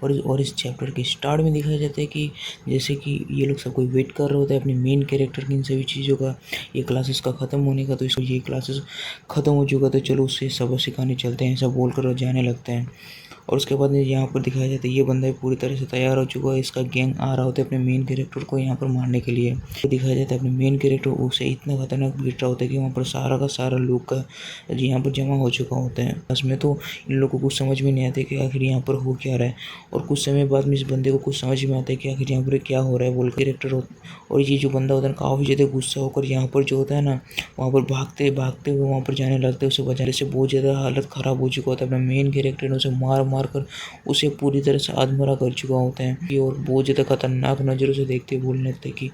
और इस चैप्टर के स्टार्ट में दिखाया जाता है कि जैसे कि ये लोग सब कोई वेट कर रहे होता है अपने मेन कैरेक्टर की इन सभी चीज़ों का, ये क्लासेस का ख़त्म होने का। तो इसको ये क्लासेस ख़त्म हो चुका तो चलो उससे सबक सिखाने चलते हैं, ऐसा बोलकर वो जाने लगते हैं। और उसके बाद यहाँ पर दिखाया जाता है ये बंदा पूरी तरह से तैयार हो चुका है, इसका गैंग आ रहा होता है अपने मेन कैरेक्टर को यहाँ पर मारने के लिए। तो दिखाया जाता है अपने मेन कैरेक्टर उसे इतना खतरनाक पीट रहा होता है कि वहाँ पर सारा का सारा लोग का यहाँ पर जमा हो चुका होता है। बस में तो इन लोगों को कुछ समझ में नहीं आता कि आखिर यहाँ पर हो क्या रहा है। और कुछ समय बाद में इस बंदे को कुछ समझ में आता है कि आखिर यहाँ पर क्या हो रहा है बोल कैरेक्टर और ये जो बंदा होता है काफ़ी ज़्यादा गुस्सा होकर यहाँ पर जो होता है ना वहाँ पर भागते भागते हुए वहाँ पर जाने लगते हैं उसे बचाने से। बहुत ज़्यादा हालत ख़राब हो चुका होता है, अपना मेन कैरेक्टर ने उसे मार मार कर उसे पूरी तरह से आधमरा कर चुका होता है। और बहुत ज़्यादा खतरनाक नज़रों से देखते हुए बोलने लगते कि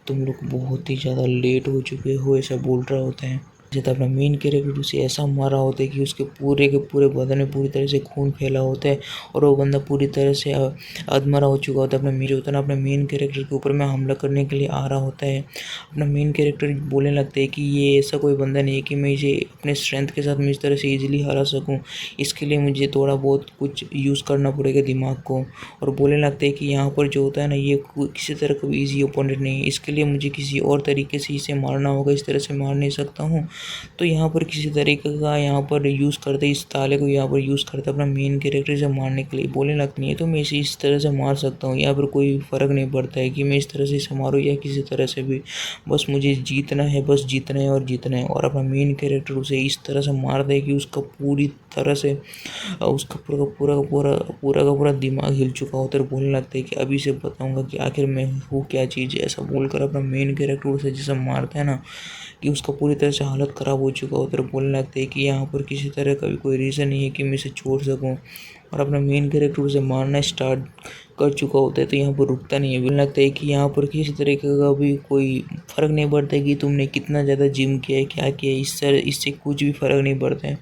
तुम लोग बहुत ही ज़्यादा लेट हो चुके हो, ऐसा बोल रहा होता है। जब अपना मेन कैरेक्टर उसे ऐसा मारा होता है कि उसके पूरे के पूरे बदन में पूरी तरह से खून फैला होता है और वो बंदा पूरी तरह से अधमरा हो चुका होता है। अपना मेरे होता है ना अपने मेन कैरेक्टर के ऊपर में हमला करने के लिए आ रहा होता है। अपना मेन कैरेक्टर बोलने लगता है कि ये ऐसा कोई बंदा नहीं है कि मैं इसे अपने स्ट्रेंथ के साथ मैं इस तरह से ईजिली हरा सकूँ, इसके लिए मुझे थोड़ा बहुत कुछ यूज़ करना पड़ेगा दिमाग को। और बोलने लगता है कि यहाँ पर जो होता है ना ये किसी तरह का भी ईजी ओपोनेंट नहीं है, इसके लिए मुझे किसी और तरीके से इसे मारना होगा, इस तरह से मार नहीं सकता हूँ। तो यहाँ पर किसी तरीके का यहाँ पर यूज़ करते इस ताले को यहाँ पर यूज़ करते अपना मेन कैरेक्टर से मारने के लिए। बोलने लगती है तो मैं इसे इस तरह से मार सकता हूँ, यहाँ पर कोई फ़र्क नहीं पड़ता है कि मैं इस तरह से इसे मारूँ या किसी तरह से भी, बस मुझे जीतना है, बस जीतना है और जीतना है। और अपना मेन कैरेक्टर उसे इस तरह से मार दे कि उसका पूरी तरह से उसका पूरा दिमाग हिल चुका होता है। और बोलने लगता है कि अभी से बताऊंगा कि आखिर मैं हूँ क्या चीज़ है। ऐसा बोलकर अपना मेन कैरेक्टर उसे जैसे मारता है ना कि उसका पूरी तरह से हालत ख़राब हो चुका होता है। बोलने लगता है कि यहाँ पर किसी तरह का भी कोई रीज़न नहीं है कि मैं इसे छोड़ सकूँ। और अपना मेन कैरेक्टर उसे मारना स्टार्ट कर चुका होता है तो यहाँ पर रुकता नहीं है। बोलने लगता है कि यहाँ पर किसी तरीके का भी कोई फ़र्क नहीं पड़ता है कि तुमने कितना ज़्यादा जिम किया है, क्या किया है, इससे कुछ भी फ़र्क नहीं पड़ता है।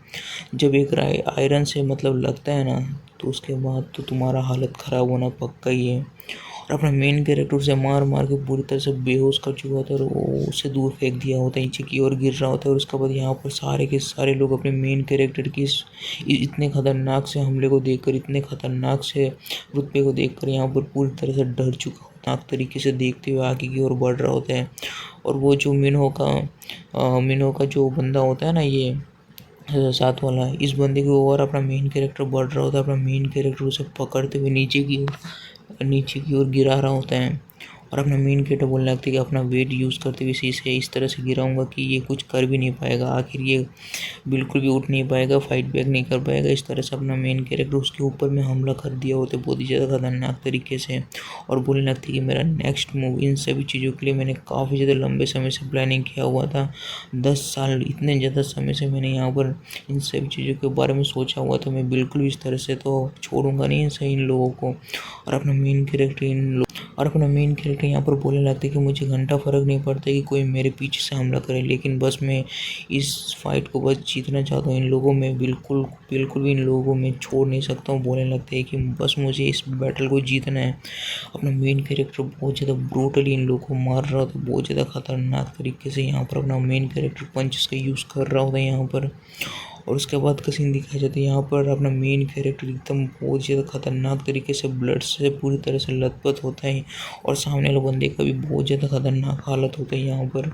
जब एक आयरन से मतलब लगता है ना तो उसके बाद तो तुम्हारा हालत ख़राब होना पक्का ही है। और अपना मेन कैरेक्टर से मार मार के पूरी तरह से बेहोश कर चुका होता है और वो उसे दूर फेंक दिया होता है, नीचे की ओर गिर रहा होता है। और उसके बाद यहाँ पर सारे के सारे लोग अपने मेन कैरेक्टर की इतने खतरनाक से हमले को देखकर, इतने खतरनाक से रुतबे को देखकर यहाँ पर पूरी तरह से डर चुका होता है, तरीके से देखते हुए आगे की ओर बढ़ रहा होता है। और वो जो मिनो का जो बंदा होता है ना ये साथ वाला, इस बंदे के ओर अपना मेन कैरेक्टर बढ़ रहा होता है। अपना मेन कैरेक्टर उसे पकड़ते हुए नीचे की ओर गिरा रहा होता है। और अपना मेन कैरेक्टर बोलने लगता है कि अपना वेट यूज़ करते हुए इसे इस तरह से गिराऊंगा कि ये कुछ कर भी नहीं पाएगा, आखिर ये बिल्कुल भी उठ नहीं पाएगा, फाइट बैक नहीं कर पाएगा। इस तरह से अपना मेन कैरेक्टर उसके ऊपर में हमला कर दिया होता है बहुत ही ज़्यादा खतरनाक तरीके से। और बोलने लगती है कि मेरा नेक्स्ट मूव, इन सभी चीज़ों के लिए मैंने काफ़ी ज़्यादा लंबे समय से प्लानिंग किया हुआ था, 10 साल, इतने ज़्यादा समय से मैंने यहाँ पर इन सभी चीज़ों के बारे में सोचा हुआ था। मैं बिल्कुल भी इस तरह से तो छोड़ूंगा नहीं इन लोगों को। और अपना मेन कैरेक्टर यहाँ पर बोलने लगता है कि मुझे घंटा फ़र्क नहीं पड़ता कि कोई मेरे पीछे से हमला करे, लेकिन बस मैं इस फाइट को बस जीतना चाहता हूँ। इन लोगों में बिल्कुल भी इन लोगों को मैं छोड़ नहीं सकता हूँ। बोलने लगता है कि बस मुझे इस बैटल को जीतना है। अपना मेन कैरेक्टर बहुत ज़्यादा ब्रूटली इन लोगों को मार रहा होता है, बहुत ज़्यादा खतरनाक तरीके से यहाँ पर अपना मेन कैरेक्टर पंचेस का यूज़ कर रहा होता है यहाँ पर। और उसके बाद का सीन दिखाया जाता है यहाँ पर अपना मेन कैरेक्टर एकदम बहुत ज़्यादा खतरनाक तरीके से ब्लड से पूरी तरह से लथपथ होता है और सामने वाले बंदे का भी बहुत ज़्यादा खतरनाक हालत होता है यहाँ पर।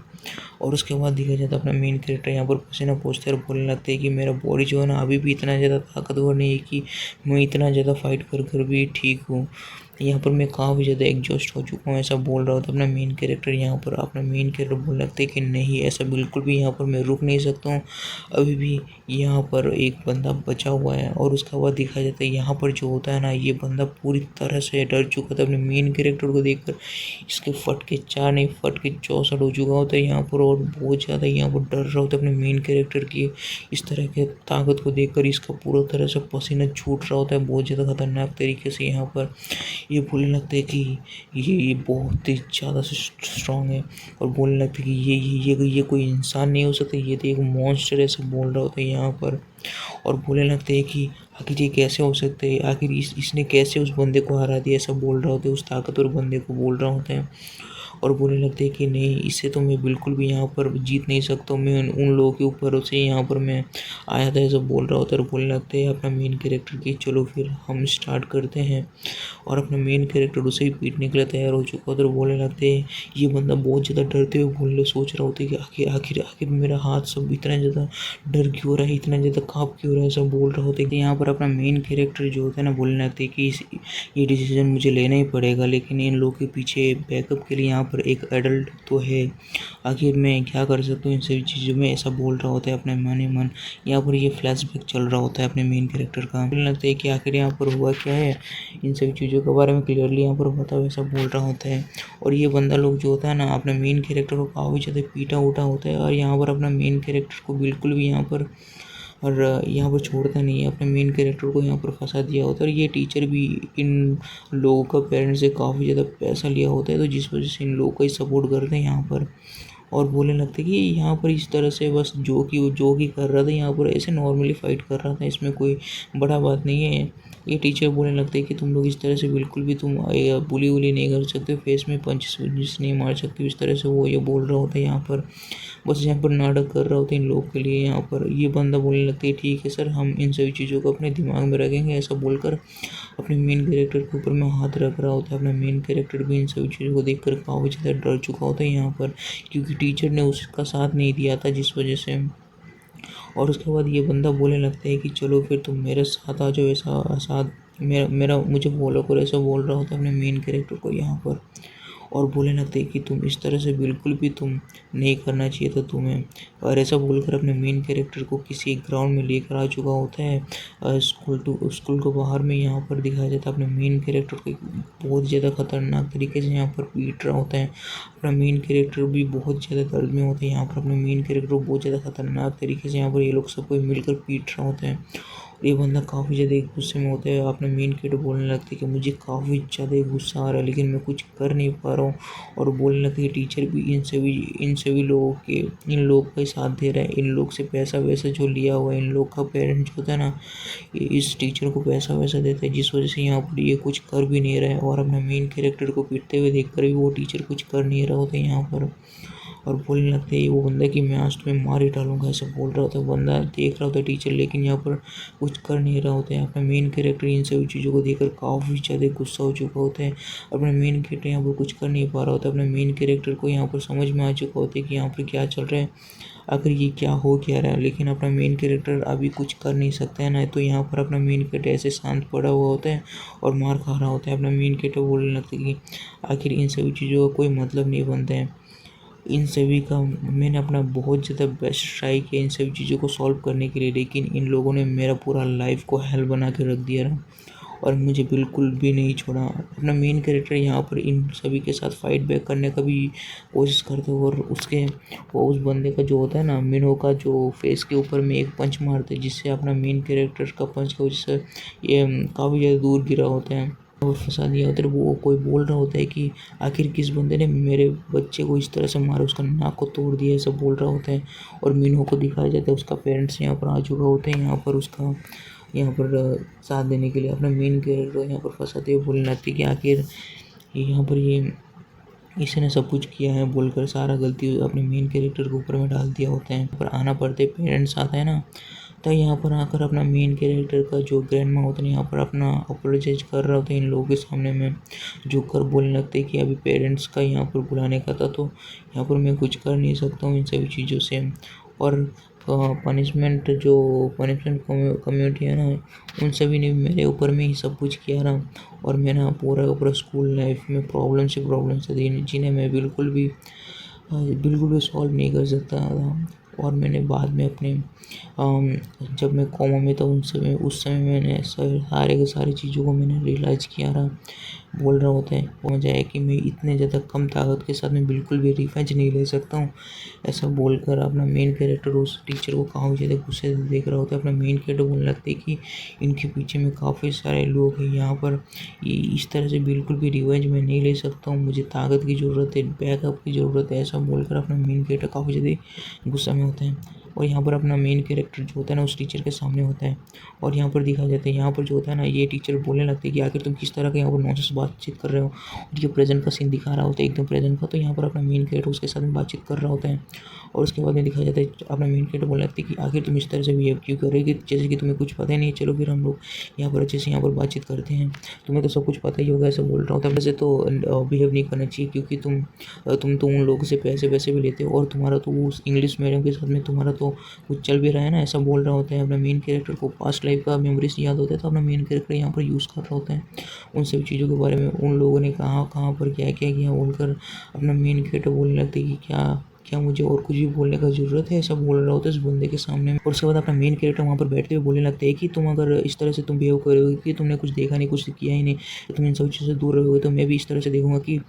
और उसके बाद दिखाया जाता है अपना मेन कैरेक्टर यहाँ पर पसीना पोंछते और बोलने लगता है कि मेरा बॉडी जो है ना अभी भी इतना ज़्यादा ताकतवर नहीं है कि मैं इतना ज़्यादा फाइट कर भी ठीक हूँ। यहाँ पर मैं काफ़ी ज़्यादा एग्जॉस्ट हो चुका हूँ, ऐसा बोल रहा होता अपना मेन कैरेक्टर यहाँ पर। अपना मेन कैरेक्टर बोलने लगता है कि नहीं, ऐसा बिल्कुल भी यहाँ पर मैं रुक नहीं सकता हूँ, अभी भी यहाँ पर एक बंदा बचा हुआ है। और उसके बाद दिखाया जाता है यहाँ पर जो होता है ना ये बंदा पूरी तरह से डर चुका था अपने मेन कैरेक्टर को देखकर, इसके फट के 4 नहीं फट के 64 हो चुका होता है यहाँ पर। और बहुत ज़्यादा यहाँ पर डर रहा होता है अपने मेन कैरेक्टर की इस तरह के ताकत को देखकर, इसका पूरा तरह से पसीना छूट रहा होता है बहुत ज़्यादा खतरनाक तरीके से यहाँ पर। ये बोलने लगता है कि ये बहुत ही ज़्यादा स्ट्रॉन्ग है। और बोलने लगता है कि ये कोई इंसान नहीं हो सकता, ये तो एक मॉन्स्टर ऐसे बोल रहा होता है यहाँ पर। और बोलने लगते हैं कि आखिर ये कैसे हो सकता है, आखिर इसने कैसे उस बंदे को हरा दिया, ऐसा बोल रहा होता है, उस ताकतवर बंदे को बोल रहा होता है। और बोलने लगते हैं कि नहीं, इससे तो मैं बिल्कुल भी यहाँ पर जीत नहीं सकता हूँ, मैं उन लोगों के ऊपर से यहाँ पर मैं आया था, ऐसा बोल रहा होता है। और बोलने लगते हैं अपना मेन कैरेक्टर की चलो फिर हम स्टार्ट करते हैं। और अपना मेन कैरेक्टर उसे ही पीटने के लिए तैयार हो चुका होता है। और बोलने लगते हैं, ये बंदा बहुत ज़्यादा डरते हुए बोलने सोच रहा होता है कि आखिर आखिर आखिर मेरा हाथ सब इतना ज़्यादा डर क्यों रहा है, इतना ज़्यादा काँप क्यों रहा है, सब बोल रहा होता है। यहाँ पर अपना मेन कैरेक्टर जो होता है ना, बोलने लगते हैं कि ये डिसीजन मुझे लेना ही पड़ेगा, लेकिन इन लोगों के पीछे बैकअप के लिए यहाँ पर एक एडल्ट तो है, आखिर मैं क्या कर सकता हूँ इन सभी चीज़ों में, ऐसा बोल रहा होता है अपने मन ही मन। यहाँ पर ये फ्लैशबैक चल रहा होता है अपने मेन कैरेक्टर का। मुझे लगता है कि आखिर यहाँ पर हुआ क्या है, इन सभी चीज़ों के बारे में क्लियरली यहाँ पर बताओ, ऐसा बोल रहा होता है। और ये बंदा लोग जो होता है ना, अपने मेन कैरेक्टर को काफ़ी ज़्यादा पीटा उठा होता है, और यहाँ पर अपना मेन कैरेक्टर को बिल्कुल भी यहाँ पर यहाँ पर छोड़ता नहीं है, अपने मेन कैरेक्टर को यहाँ पर फंसा दिया होता है। और ये टीचर भी इन लोगों का पेरेंट्स से काफ़ी ज़्यादा पैसा लिया होता है, तो जिस वजह से इन लोगों का ही सपोर्ट करते हैं यहाँ पर। और बोलने लगते कि यहाँ पर इस तरह से बस जो कि कर रहा था, यहाँ पर ऐसे नॉर्मली फाइट कर रहा था, इसमें कोई बड़ा बात नहीं है। ये टीचर बोलने लगते हैं कि तुम लोग इस तरह से बिल्कुल भी तुम बुली वुली नहीं कर सकते, फेस में पंचेस वंचेस नहीं मार सकते, इस तरह से वो ये बोल रहा होता है यहाँ पर। बस यहाँ पर नाटक कर रहा होता है इन लोगों के लिए। यहाँ पर ये बंदा बोलने लगता है ठीक है सर, हम इन सभी चीज़ों को अपने दिमाग में रखेंगे, ऐसा बोलकर अपने मेन कैरेक्टर के ऊपर में हाथ रख रहा होता है। अपना मेन कैरेक्टर भी इन सभी चीज़ों को देखकर काफ़ी ज़्यादा डर चुका होता है यहाँ पर, क्योंकि टीचर ने उसका साथ नहीं दिया था, जिस वजह से। और उसके बाद ये बंदा बोलने लगता है कि चलो फिर तुम मेरे साथ आ जाओ, ऐसा साथ मेरा मुझे फॉलो करो, ऐसा बोल रहा होता है अपने मेन कैरेक्टर को यहाँ पर। और बोलने लगते हैं कि तुम इस तरह से बिल्कुल भी तुम नहीं करना चाहिए था तुम्हें। और ऐसा बोलकर अपने मेन कैरेक्टर को किसी ग्राउंड में लेकर आ चुका होता है। स्कूल को बाहर में यहाँ पर दिखाया जाता है अपने मेन कैरेक्टर को बहुत ज़्यादा खतरनाक तरीके से यहाँ पर पीट रहा होता है। अपना मेन कैरेक्टर भी बहुत ज़्यादा दर्द में होता है यहाँ पर, अपने मेन कैरेक्टर को बहुत ज़्यादा खतरनाक तरीके से यहाँ पर ये लोग सबको मिलकर पीट रहा होता है। और ये बंदा काफ़ी ज़्यादा गुस्से में होता है। अपने मेन कैरेक्टर बोलने लगते हैं कि मुझे काफ़ी ज़्यादा गुस्सा आ रहा है, लेकिन मैं कुछ कर नहीं पा रहा हूँ। और बोलने लगते हैं टीचर भी इन सभी लोगों के इन लोग का ही साथ दे रहा है, इन लोग से पैसा वैसा जो लिया हुआ है, इन लोग का पेरेंट जो होता है ना, इस टीचर को पैसा वैसा देता है, जिस वजह से यहाँ पर ये कुछ कर भी नहीं रहा है। और अपने मेन कैरेक्टर को पीटते हुए देखकर भी वो टीचर कुछ कर नहीं रहा होता है यहाँ पर। और बोलने लगते हैं वो बंदा कि मैं आज तुम्हें मार ही डालूंगा, ऐसा बोल रहा होता है। बंदा देख रहा होता है टीचर, लेकिन यहाँ पर कुछ कर नहीं रहा होता है। अपना मेन कैरेक्टर इन सभी चीज़ों को देखकर काफ़ी ज़्यादा गुस्सा हो चुका होता है। अपना मेन कैरेक्टर यहाँ पर कुछ कर नहीं पा रहा होता है। अपने मेन कैरेक्टर को यहाँ पर समझ में आ चुका होता है कि यहाँ पर क्या चल रहा है, आखिर ये क्या हो क्या रहा है। लेकिन अपना मेन कैरेक्टर अभी कुछ कर नहीं सकता है ना, तो यहाँ पर अपना मेन कैरेक्टर ऐसे शांत पड़ा हुआ होता है और मार खा रहा होता है। अपना मेन कैरेक्टर बोलने लगता है कि आखिर इन सभी चीज़ों का कोई मतलब नहीं बनता है, इन सभी का मैंने अपना बहुत ज़्यादा बेस्ट ट्राई किया इन सभी चीज़ों को सॉल्व करने के लिए, लेकिन इन लोगों ने मेरा पूरा लाइफ को हेल बना के रख दिया ना, और मुझे बिल्कुल भी नहीं छोड़ा। अपना मेन कैरेक्टर यहाँ पर इन सभी के साथ फाइट बैक करने का भी कोशिश करते हो, और वो उस बंदे का जो होता है ना, मिनो का, जो फेस के ऊपर में एक पंच मारते हैं, जिससे अपना मेन कैरेक्टर का पंच की वजह से ये काफ़ी ज़्यादा दूर गिरा होता है और फंसा दिया होता है। वो कोई बोल रहा होता है कि आखिर किस बंदे ने मेरे बच्चे को इस तरह से मारा, उसका नाक को तोड़ दिया, सब बोल रहा होता है। और मीनू को दिखाया जाता है, उसका पेरेंट्स यहाँ पर आ चुका होते हैं, यहाँ पर उसका यहाँ पर साथ देने के लिए। अपना मेन कैरेक्टर यहाँ पर फंसाते हुए बोलने लगती है कि आखिर यहाँ पर ये इसने सब कुछ किया है बोलकर सारा गलती अपने मेन कैरेक्टर के ऊपर में डाल दिया होता है। पर आना पड़ते पेरेंट्स आता है ना, तो यहाँ पर आकर अपना मेन कैरेक्टर का जो ग्रैंड माँ होता है यहाँ पर अपना अपोलोजाइज कर रहा होता है इन लोगों के सामने में, जो कर बोलने लगते हैं कि अभी पेरेंट्स का यहाँ पर बुलाने का था, तो यहाँ पर मैं कुछ कर नहीं सकता हूँ इन सभी चीज़ों से। और पनिशमेंट कम्युनिटी है ना, उन सभी ने मेरे ऊपर में ही सब कुछ किया ना, और मैं ना पूरा स्कूल लाइफ में प्रॉब्लम से जिन्हें मैं बिल्कुल भी सॉल्व नहीं कर सकता था। और मैंने बाद में अपने जब मैं कोमा में था उस समय मैंने सारे के सारी चीज़ों को मैंने रियलाइज़ किया रहा। बोल रहा होता है वो मजा है कि मैं इतने ज़्यादा कम ताकत के साथ मैं बिल्कुल भी रिवेंज नहीं ले सकता हूँ, ऐसा बोलकर अपना मेन कैरेक्टर उस टीचर को काफ़ी ज़्यादा गुस्से से देख रहा होता है। अपना मेन कैरेक्टर बोलने लगता है कि इनके पीछे में काफ़ी सारे लोग हैं यहाँ पर, ये इस तरह से बिल्कुल भी रिवेंज मैं नहीं ले सकता हूँ, मुझे ताकत की ज़रूरत है, बैकअप की ज़रूरत है, ऐसा बोलकर अपना मेन कैरेक्टर काफ़ी ज़्यादा गुस्सा में होता है। और यहाँ पर अपना मेन कैरेक्टर जो होता है ना उस टीचर के सामने होता है और यहाँ पर दिखाया जाता है, यहाँ पर जो होता है ना ये टीचर बोलने लगते हैं कि आखिर तुम किस तरह के यहाँ पर नॉनसेंस बातचीत कर रहे हो, और ये प्रेजेंट का सीन दिखा रहा होता है एकदम प्रेजेंट का। तो यहाँ पर अपना मेन कैरेक्टर उसके साथ में बातचीत कर रहा होता है और उसके बाद में दिखाया जाता है अपना मेन कैरेक्टर बोलने लगता है कि आखिर तुम इस तरह से बिहेव क्यों कर रहे हो कि जैसे कि तुम्हें कुछ पता ही नहीं है। चलो फिर हम लोग यहाँ पर अच्छे से यहाँ पर बातचीत करते हैं, तुम्हें तो सब कुछ पता ही होगा, ऐसा बोल रहा होता है। वैसे तो बिहेव नहीं करना चाहिए क्योंकि तुम तो उन लोगों से पैसे भी लेते हो और तुम्हारा तो उस इंग्लिश मीडियम के साथ में तुम्हारा तो कुछ चल भी रहा है ना, ऐसा बोल रहा होता है। अपना मेन कैरेक्टर को पास्ट लाइफ का मेमोरीज याद होता है तो अपना मेन कैरेक्टर यहाँ पर यूज़ कर रहा होता है उन सभी चीज़ों के बारे में, उन लोगों ने कहाँ कहाँ पर क्या क्या किया बोलकर अपना मेन कैरेक्टर बोलने लगता है कि क्या क्या मुझे और कुछ भी बोलने का ज़रूरत है, ऐसा बोल रहा होता है उस बंदे के सामने। और उसके बाद अपना मेन कैरेक्टर वहाँ पर बैठते हुए बोलने लगता है कि तुम अगर इस तरह से तुम बिहेव करोगे कि तुमने कुछ देखा नहीं कुछ किया ही नहीं, तो तुम इन सब चीज़ों से दूर रहोगे, तो मैं भी इस तरह से देखूंगा कि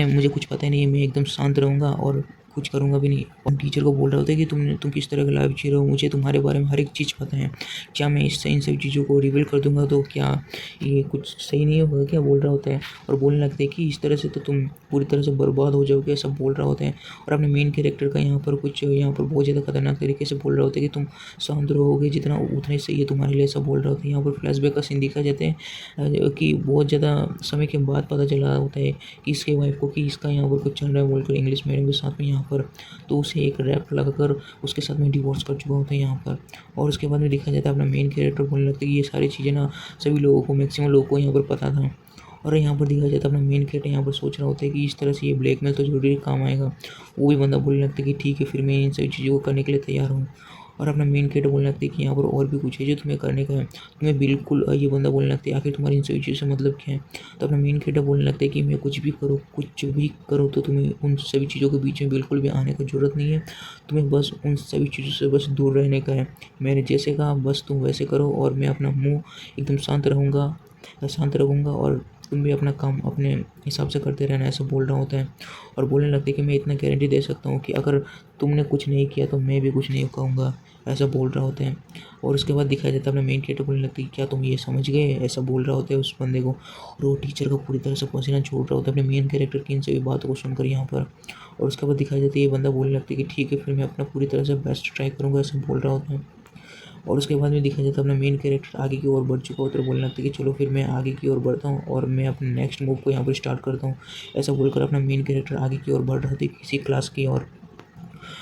मुझे कुछ पता ही नहीं है, मैं एकदम शांत रहूँगा और कुछ करूँगा भी नहीं। और टीचर को बोल रहा होता है कि तुम किस तरह का लाइफ जी रहे हो, मुझे तुम्हारे बारे में हर एक चीज़ पता है, क्या मैं इससे इन सभी चीज़ों को रिवील कर दूंगा तो क्या ये कुछ सही नहीं होगा, क्या बोल रहा होता है। और बोलने लगता है कि इस तरह से तो तुम पूरी तरह से बर्बाद हो जाओगे, ऐसा बोल रहा होता है। और अपने मेन कैरेक्टर का यहाँ पर बहुत ज़्यादा खतरनाक तरीके से बोल रहा होता है कि तुम शांत रहोगे जितना उतना ही सही है तुम्हारे लिए, ऐसा बोल रहा होता है। यहाँ पर फ्लैशबैक का सीन दिखा जाता है कि बहुत ज़्यादा समय के बाद पता चला होता है कि इसके वाइफ को कि इसका यहाँ पर कुछ चल रहा है बोलकर इंग्लिश मीडियम के साथ में यहाँ पर, तो उसे एक रैप लगाकर उसके साथ में डिवोर्स कर चुका होता है यहाँ पर। और उसके बाद में देखा जाता है अपना मेन कैरेक्टर बोलने लगता है कि ये सारी चीज़ें ना सभी लोगों को मैक्सिमम लोगों को यहाँ पर पता था। और यहाँ पर देखा जाता है अपना मेन कैरेक्टर यहाँ पर सोच रहा होता है कि इस तरह से ये ब्लैकमेल तो जरूरी काम आएगा। वो भी बंदा बोलने लगता है कि ठीक है फिर मैं इन सभी चीज़ों को करने के लिए तैयार हूँ। और अपना मेन कैरेक्टर बोलने लगता है कि यहाँ पर और भी कुछ है जो तुम्हें करने का है, तुम्हें बिल्कुल ये बंदा बोलने लगता है आखिर तुम्हारी इन सभी चीज़ों से मतलब क्या है। तो अपना मेन कैरेक्टर बोलने लगता है कि मैं कुछ भी करो तो तुम्हें उन सभी चीज़ों के बीच में बिल्कुल भी आने की ज़रूरत नहीं है, तुम्हें बस उन सभी चीज़ों से बस दूर रहने का है। मैंने जैसे कहा बस तुम वैसे करो और मैं अपना मुँह एकदम शांत रखूँगा और तुम भी अपना काम अपने हिसाब से करते रहना, ऐसा बोल रहा होता है। और बोलने लगता है कि मैं इतना गारंटी दे सकता हूँ कि अगर तुमने कुछ नहीं किया तो मैं भी कुछ नहीं कहूँगा, ऐसा बोल रहा होता है। और उसके बाद दिखाया जाता है अपना मेन कैरेक्टर बोलने लगता है कि क्या तुम ये समझ गए, ऐसा बोल रहा होता है उस बंदे को। और वो टीचर का पूरी तरह से पसीना छूट रहा होता है अपने मेन कैरेक्टर की इन सभी बातों को सुनकर यहाँ पर। और उसके बाद दिखाया जाता है ये बंदा बोलने लगता है कि ठीक है फिर मैं अपना पूरी तरह से बेस्ट ट्राई करूँगा, ऐसा बोल रहा होता है। और उसके बाद में देखा जाता है अपना मेन कैरेक्टर आगे की ओर बढ़ चुका होता है, बोलने लगता है कि चलो फिर मैं आगे की ओर बढ़ता हूँ और मैं अपने नेक्स्ट मूव को यहाँ पर स्टार्ट करता हूँ, ऐसा बोलकर अपना मेन कैरेक्टर आगे की ओर बढ़ रहा था किसी क्लास की ओर।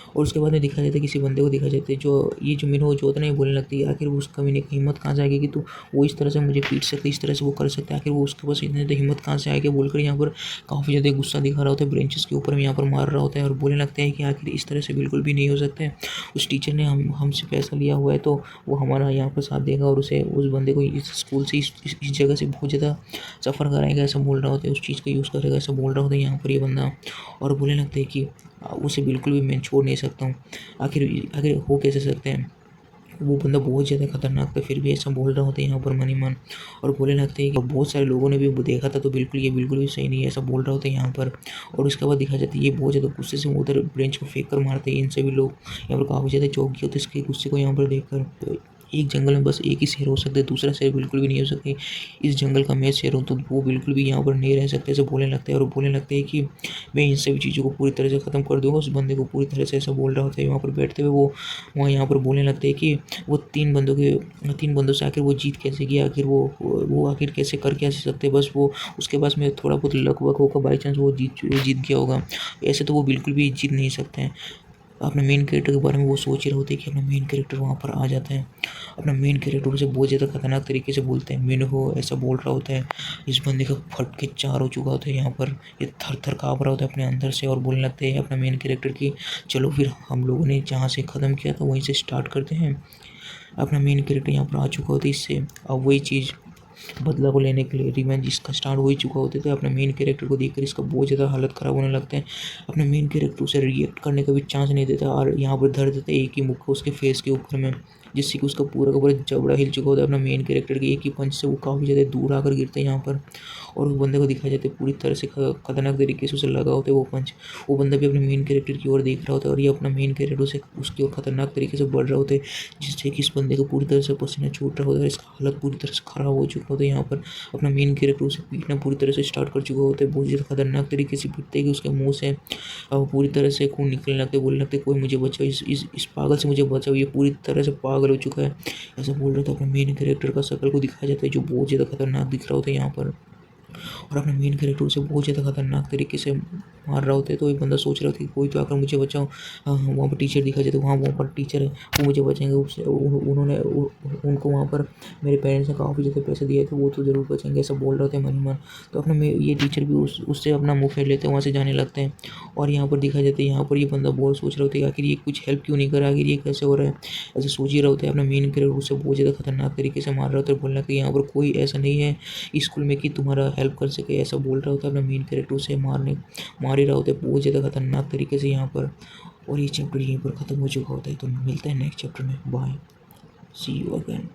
और उसके बाद में दिखा जाता है किसी बंदे को दिखा जाता है जो ये जो मीनू जो होता है ना ये बोलने लगती है आखिर वो उस कमीने की हिम्मत कहाँ से आएगी कि तो वो इस तरह से मुझे पीट सकते, इस तरह से वो कर सकते हैं, आखिर वो उसके पास इतनी तो हिम्मत कहाँ से आएगी बोलकर यहाँ पर काफ़ी ज़्यादा गुस्सा दिखा रहा होता है, ब्रेंचेस के ऊपर में यहाँ पर मार रहा होता है और बोलने लगता है कि आखिर इस तरह से बिल्कुल भी नहीं हो सकता है, उस टीचर ने हमसे पैसा लिया हुआ है तो वो हमारा यहाँ पर साथ देगा और उसे उस बंदे को इस स्कूल से इस जगह से बहुत ज़्यादा सफ़र कराएगा, ऐसा बोल रहा होता है, उस चीज़ का यूज़ करेगा, ऐसा बोल रहा होता है यहाँ पर ये बंदा। और बोलने लगता है कि उसे बिल्कुल भी मैं छोड़ नहीं सकता हूँ, आखिर आखिर हो कैसे सकते हैं। वो बंदा बहुत ज़्यादा खतरनाक था फिर भी ऐसा बोल रहा होता है यहाँ पर मन ही मन। और बोलने लगते हैं कि बहुत सारे लोगों ने भी वो देखा था तो ये बिल्कुल भी सही नहीं है, ऐसा बोल रहा होता है यहाँ पर। और उसके बाद दिखा जाता है ये बहुत ज़्यादा गुस्से से उधर बेंच को फेंक कर मारते हैं, इन सभी लोग यहाँ पर काफ़ी ज़्यादा चौंक गए होते इसके गुस्से को यहाँ पर देख कर। एक जंगल में बस एक ही शेर हो सकता है, दूसरा शेर बिल्कुल भी नहीं हो सकती, इस जंगल का मैं शेर हूँ तो वो बिल्कुल भी यहाँ पर नहीं रह सकते, ऐसे बोलने लगता है। और बोलने लगते हैं कि मैं इन सभी चीज़ों को पूरी तरह से ख़त्म कर दूँगा, उस बंदे को पूरी तरह से ऐसा बोल रहा होता है। वहाँ पर बैठते हुए वो वहाँ यहाँ पर बोलने लगते हैं कि वो तीन बंदों से आखिर वो जीत कैसे गया, आखिर वो आखिर कैसे कर कैसे सकते, बस वो उसके पास में थोड़ा बहुत लक वक होगा, बाई चांस वो जीत गया होगा, ऐसे तो वो बिल्कुल भी जीत नहीं सकते हैं। अपने मेन कैरेक्टर के बारे में वो सोच ही रहे होते हैं कि अपना मेन कैरेक्टर वहाँ पर आ जाता है। अपना मेन कैरेक्टर उसे बहुत ज़्यादा खतरनाक तरीके से बोलते हैं, मेन हो ऐसा बोल रहा होता है। इस बंदे का फट के चार हो चुका होता है यहाँ पर, ये थर थर काँप रहा होता है अपने अंदर से। और बोलने लगते हैं अपना मेन कैरेक्टर की चलो फिर हम लोगों ने जहाँ से ख़त्म किया था वहीं से स्टार्ट करते हैं। अपना मेन कैरेक्टर यहाँ पर आ चुका होता है, इससे अब वही चीज़ बदला को लेने के लिए रिवेंज इसका स्टार्ट हो ही चुका होता है। तो अपने मेन कैरेक्टर को देखकर इसका बहुत ज़्यादा हालत ख़राब होने लगता है। अपने मेन कैरेक्टर उसे रिएक्ट करने का भी चांस नहीं देता और यहाँ पर धर देता है एक ही मुक्का उसके फेस के ऊपर में, जिससे कि उसका पूरा का पूरा जबड़ा हिल चुका होता है अपना मेन कैरेक्टर के एक ही पंच से। वो काफ़ी ज़्यादा दूर आकर गिरते हैं यहाँ पर, और उस बंदे को दिखाया जाता है पूरी तरह से खतरनाक तरीके से उसे लगा होता है वो पंच। वो बंदा भी अपने मेन कैरेक्टर की ओर देख रहा होता है और ये अपना मेन कैरेक्टर उसे उसकी ओर खतरनाक तरीके से बढ़ रहा होता है, जिससे कि इस बंदे को पूरी तरह से पसीना छूट रहा होता है। इसका हालत पूरी तरह से खराब हो चुका होता है। यहाँ पर अपना मेन कैरेक्टर उसे पीटना पूरी तरह से स्टार्ट कर चुका होता है, बहुत ज़्यादा खतरनाक तरीके से पीटते हैं कि उसके मुँह से पूरी तरह से खून निकलने लगते, बोलने लगते कोई मुझे बचाओ, इस पागल से मुझे बचाओ, ये पूरी तरह से पागल हो चुका है, ऐसा बोल रहा था। अपने मेन कैरेक्टर का शक्ल को दिखाया जाता है जो बहुत ज़्यादा खतरनाक दिख रहा होता है यहाँ पर, और अपने मेन कैरेक्टर उसे बहुत ज़्यादा खतरनाक तरीके से मार रहा होता है। तो एक बंदा सोच रहा था कि कोई तो आकर मुझे बचाओ। वहाँ पर टीचर दिखा जाता है, वहाँ पर टीचर है, वो मुझे बचाएंगे। उससे उन्होंने उनको वहाँ पर मेरे पेरेंट्स ने काफ़ी ज़्यादा पैसे दिए थे, वो तो ज़रूर बचाएंगे, ऐसा बोल रहे थे मन ही मन। तो अपने ये टीचर भी उससे अपना मुँह फेर लेते हैं, वहाँ से जाने लगते हैं। और यहाँ पर दिखा जाता है, यहाँ पर ये बंदा बहुत सोच रहा होता है आखिर ये कुछ हेल्प क्यों नहीं कर रहा, आखिर ये कैसे हो रहा है, ऐसे सोच ही रहा होता है। अपना मेन कैरेक्टर उससे बहुत ज़्यादा खतरनाक तरीके से मार रहा होता है, बोलना कि यहाँ पर कोई ऐसा नहीं है स्कूल में कि तुम्हारा हेल्प कर सके, ऐसा बोल रहा होता है। अपना मेन कैरेक्टर उसे मार ही रहा होता है बहुत ज़्यादा खतरनाक तरीके से यहाँ पर। और ये चैप्टर यहीं पर ख़त्म हो चुका होता है। तो मिलते हैं नेक्स्ट चैप्टर में। Bye, see you again.